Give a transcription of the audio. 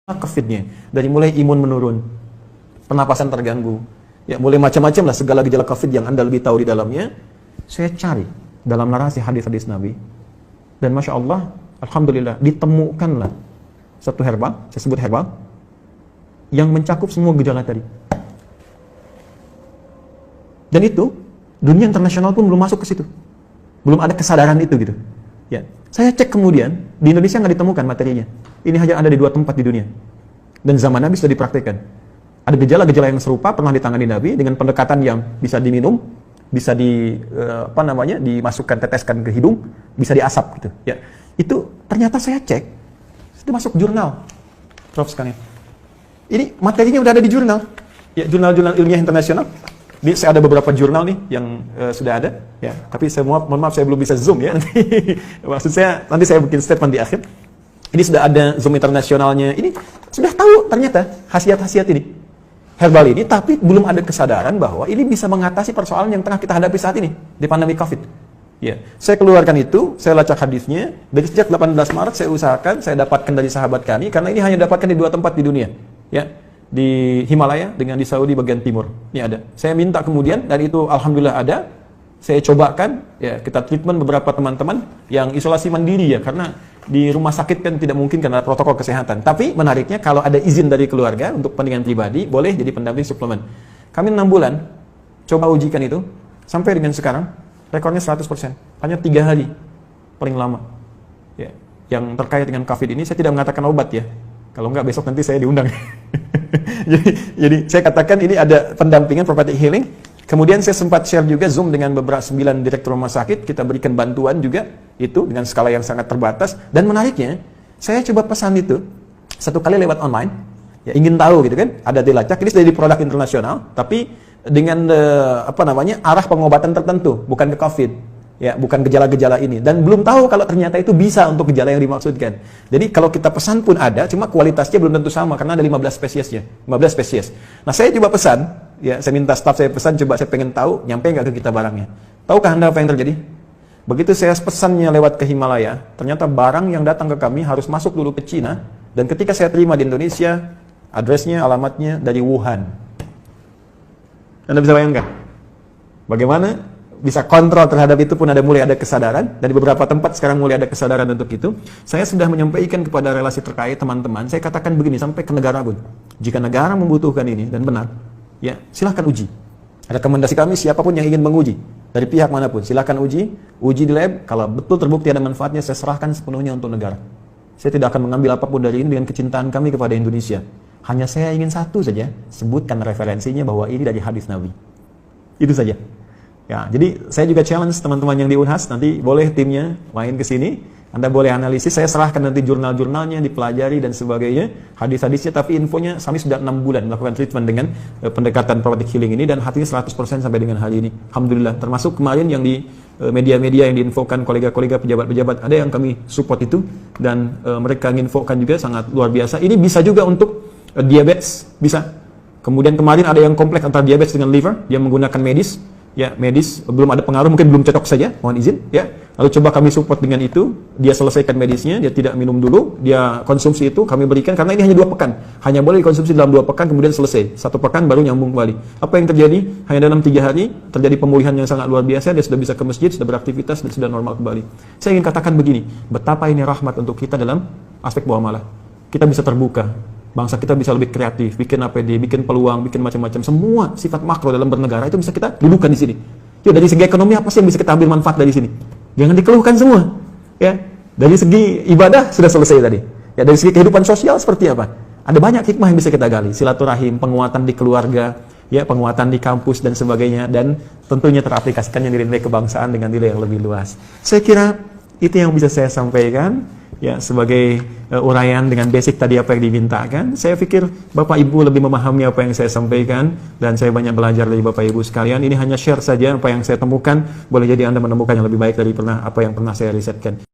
COVID-nya, dari mulai imun menurun, pernapasan terganggu, ya mulai macam-macam lah segala gejala COVID yang Anda lebih tahu di dalamnya. Saya cari dalam narasi hadis-hadis Nabi, dan Masya Allah, Alhamdulillah, ditemukanlah satu herbal, saya sebut herbal, yang mencakup semua gejala tadi. Dan itu, dunia internasional pun belum masuk ke situ. Belum ada kesadaran itu gitu. Ya, saya cek kemudian, di Indonesia nggak ditemukan materinya. Ini hanya ada di 2 tempat di dunia. Dan zaman Nabi sudah dipraktikkan. Ada gejala-gejala yang serupa pernah ditangani Nabi dengan pendekatan yang bisa diminum, bisa dimasukkan, teteskan ke hidung, bisa diasap gitu. Ya, itu ternyata saya cek, sudah masuk jurnal, Prof sekalian. Ini materinya udah ada di jurnal, ya jurnal-jurnal ilmiah internasional. Ini saya ada beberapa jurnal nih yang sudah ada, ya. Tapi saya mohon maaf saya belum bisa zoom ya. Maksud saya nanti saya bikin statement di akhir. Ini sudah ada zoom internasionalnya. Ini sudah tahu ternyata khasiat-khasiat ini herbal ini, tapi belum ada kesadaran bahwa ini bisa mengatasi persoalan yang tengah kita hadapi saat ini di pandemi COVID. Ya, saya keluarkan itu, saya lacak hadisnya. Dari sejak 18 Maret saya usahakan, saya dapatkan dari sahabat kami karena ini hanya dapatkan di 2 tempat di dunia. Ya, di Himalaya dengan di Saudi bagian timur. Ini ada. Saya minta kemudian dan itu alhamdulillah ada. Saya cobakan, ya kita treatment beberapa teman-teman yang isolasi mandiri ya, karena di rumah sakit kan tidak mungkin karena protokol kesehatan. Tapi menariknya kalau ada izin dari keluarga untuk kepentingan pribadi, boleh jadi pendamping suplemen. Kami 6 bulan coba ujikan itu, sampai dengan sekarang rekornya 100%. Hanya 3 hari paling lama. Ya, yang terkait dengan COVID ini saya tidak mengatakan obat ya. Kalau enggak besok nanti saya diundang. jadi saya katakan ini ada pendampingan prophetic healing. Kemudian saya sempat share juga Zoom dengan beberapa 9 direktur rumah sakit, kita berikan bantuan juga itu dengan skala yang sangat terbatas. Dan menariknya, saya coba pesan itu 1 kali lewat online, ya ingin tahu gitu kan, ada dilacak, ini sudah di produk internasional, tapi dengan arah pengobatan tertentu, bukan ke COVID, ya bukan gejala-gejala ini, dan belum tahu kalau ternyata itu bisa untuk gejala yang dimaksudkan. Jadi kalau kita pesan pun ada, cuma kualitasnya belum tentu sama karena ada 15 spesiesnya, 15 spesies. Nah saya coba pesan, ya saya minta staff saya pesan, coba saya pengen tahu nyampe nggak ke kita barangnya. Tahukah Anda apa yang terjadi? Begitu saya pesannya lewat ke Himalaya, ternyata barang yang datang ke kami harus masuk dulu ke Cina, dan ketika saya terima di Indonesia, addressnya, alamatnya dari Wuhan. Anda bisa bayangkan bagaimana bisa kontrol terhadap itu pun mulai ada kesadaran. Dari beberapa tempat sekarang mulai ada kesadaran untuk itu. Saya sudah menyampaikan kepada relasi terkait teman-teman, saya katakan begini sampai ke negara pun, jika negara membutuhkan ini dan benar, ya silahkan uji. Rekomendasi kami siapapun yang ingin menguji dari pihak manapun silahkan uji di lab. Kalau betul terbukti ada manfaatnya, saya serahkan sepenuhnya untuk negara. Saya tidak akan mengambil apapun dari ini dengan kecintaan kami kepada Indonesia. Hanya saya ingin satu saja, sebutkan referensinya bahwa ini dari hadis Nabi. Itu saja. Ya, jadi saya juga challenge teman-teman yang di Unhas, nanti boleh timnya main ke sini, Anda boleh analisis, saya serahkan nanti jurnal-jurnalnya, dipelajari dan sebagainya, hadis-hadisnya, tapi infonya kami sudah 6 bulan melakukan treatment dengan pendekatan prophetic healing ini, dan hatinya 100% sampai dengan hari ini. Alhamdulillah, termasuk kemarin yang di media-media yang diinfokan kolega-kolega pejabat-pejabat, ada yang kami support itu, dan mereka menginfokan juga sangat luar biasa. Ini bisa juga untuk diabetes, bisa. Kemudian kemarin ada yang kompleks antara diabetes dengan liver, dia menggunakan medis. Ya, medis belum ada pengaruh, mungkin belum cocok saja, mohon izin ya. Lalu coba kami support dengan itu, dia selesaikan medisnya, dia tidak minum dulu, dia konsumsi itu kami berikan karena ini hanya 2 pekan. Hanya boleh dikonsumsi dalam 2 pekan, kemudian selesai. 1 pekan baru nyambung kembali. Apa yang terjadi? Hanya dalam 3 hari terjadi pemulihan yang sangat luar biasa, dia sudah bisa ke masjid, sudah beraktivitas dan sudah normal kembali. Saya ingin katakan begini, betapa ini rahmat untuk kita dalam aspek muamalah. Kita bisa terbuka. Bangsa kita bisa lebih kreatif, bikin APD, bikin peluang, bikin macam-macam. Semua sifat makro dalam bernegara itu bisa kita dudukan di sini. Yuk, dari segi ekonomi apa sih yang bisa kita ambil manfaat dari sini? Jangan dikeluhkan semua. Ya, dari segi ibadah sudah selesai tadi. Ya, dari segi kehidupan sosial seperti apa? Ada banyak hikmah yang bisa kita gali. Silaturahim, penguatan di keluarga, ya, penguatan di kampus dan sebagainya, dan tentunya teraplikasikannya nilai-nilai kebangsaan dengan nilai yang lebih luas. Saya kira itu yang bisa saya sampaikan. Ya, sebagai uraian dengan basic tadi apa yang dimintakan. Saya pikir Bapak Ibu lebih memahami apa yang saya sampaikan, dan saya banyak belajar dari Bapak Ibu sekalian. Ini hanya share saja apa yang saya temukan. Boleh jadi Anda menemukan yang lebih baik dari apa yang pernah saya risetkan.